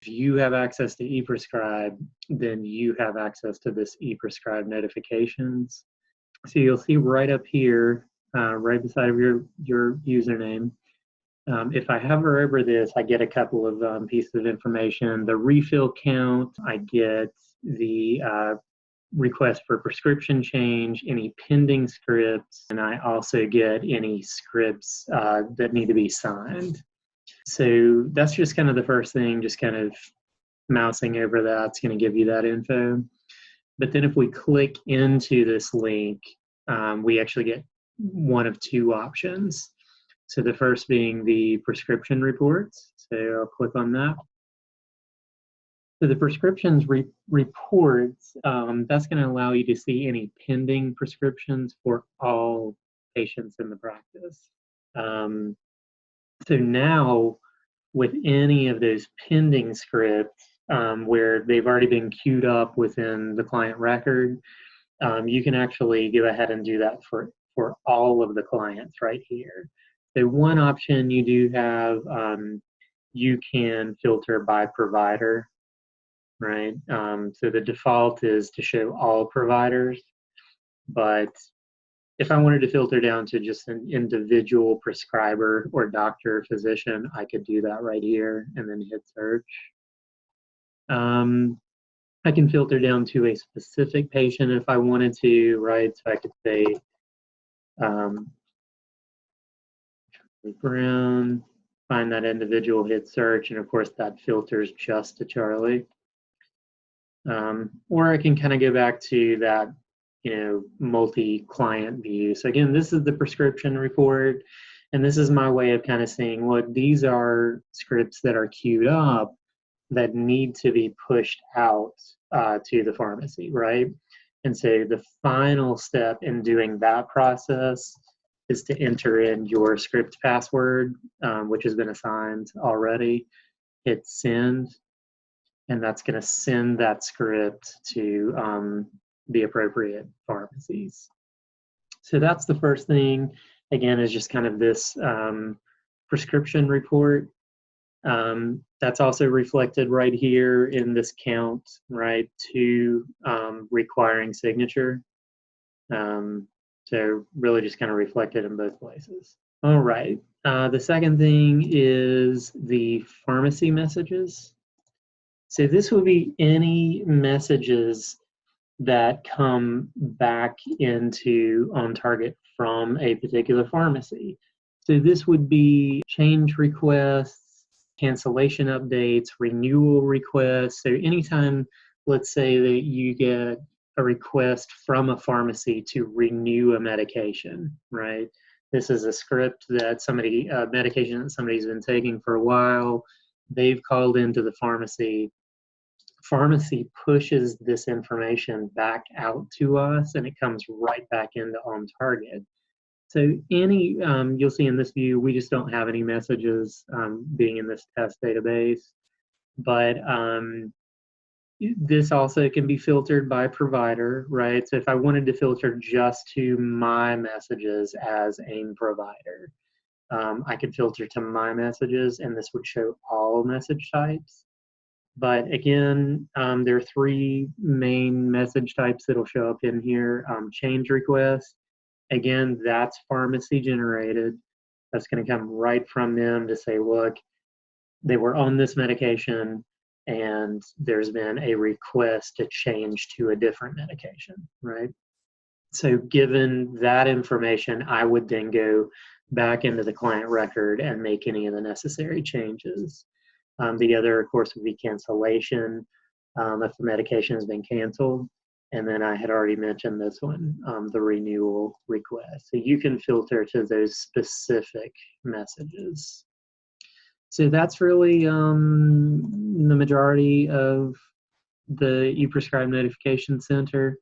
If you have access to ePrescribe, then you have access to this ePrescribe notifications. So you'll see right up here, right beside of your username, if I hover over this, I get a couple of pieces of information. The refill count, I get the request for prescription change, any pending scripts, and I also get any scripts that need to be signed. So that's just kind of the first thing, just kind of mousing over that's going to give you that info. But then if we click into this link, we actually get one of two options. So the first being the prescription reports. So I'll click on that. So the prescriptions reports, that's going to allow you to see any pending prescriptions for all patients in the practice. So now, with any of those pending scripts where they've already been queued up within the client record, you can actually go ahead and do that for all of the clients right here. So one option you do have, you can filter by provider, right? So the default is to show all providers, but if I wanted to filter down to just an individual prescriber or doctor or physician, I could do that right here and then hit search. I can filter down to a specific patient if I wanted to, right? So I could say Charlie Brown, find that individual, hit search, and of course that filters just to Charlie. Or I can kind of go back to that, multi-client view. So again, this is the prescription report, and this is my way of kind of saying, look, these are scripts that are queued up that need to be pushed out to the pharmacy, right? And so the final step in doing that process is to enter in your script password, which has been assigned already. Hit send, and that's going to send that script to the appropriate pharmacies. So that's the first thing, again, is just kind of this prescription report. That's also reflected right here in this count, right, to requiring signature. So really just kind of reflected in both places. All right, the second thing is the pharmacy messages. So this will be any messages that come back into OnTarget from a particular pharmacy. So this would be change requests, cancellation updates, renewal requests. So anytime, let's say that you get a request from a pharmacy to renew a medication, right? This is a script that medication that somebody's been taking for a while. They've called into the pharmacy. Pharmacy pushes this information back out to us, and it comes right back into OnTarget. So you'll see in this view, we just don't have any messages being in this test database, but this also can be filtered by provider, right? So if I wanted to filter just to my messages as AIM provider, I could filter to my messages, and this would show all message types. But again, there are three main message types that'll show up in here. Change request, again, that's pharmacy generated. That's going to come right from them to say, look, they were on this medication and there's been a request to change to a different medication, right? So given that information, I would then go back into the client record and make any of the necessary changes. The other, of course, would be cancellation, if the medication has been canceled. And then I had already mentioned this one, the renewal request. So you can filter to those specific messages. So that's really the majority of the ePrescribe Notification Center.